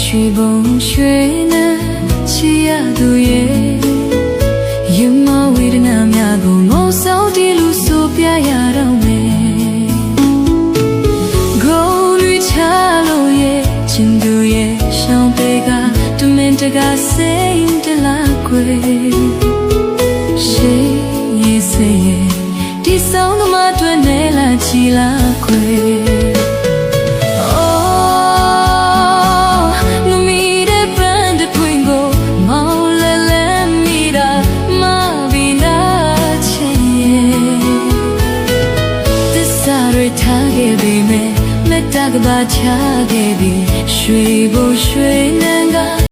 ရွှေဘုံရွှေနဲ့ချီရသူရဲ့ရမဝေဒနာများကိုငုံဆောင်တီးလို့ဆိုပြရတော့မယ်ဂုံးလူချလို့ရဲ့ချင်သူရဲ့ရှောင်းပေကတမင်တကားစိတ်တလားခွေရှေးရေးစေရဲ့ဒီဆောင်သမားတွေနဲ့လာချီလာခွေထားခဲ့ပြီမဲ့မတကဘာချခဲ့ပြီရွှေဘို့ရွှေနဲ့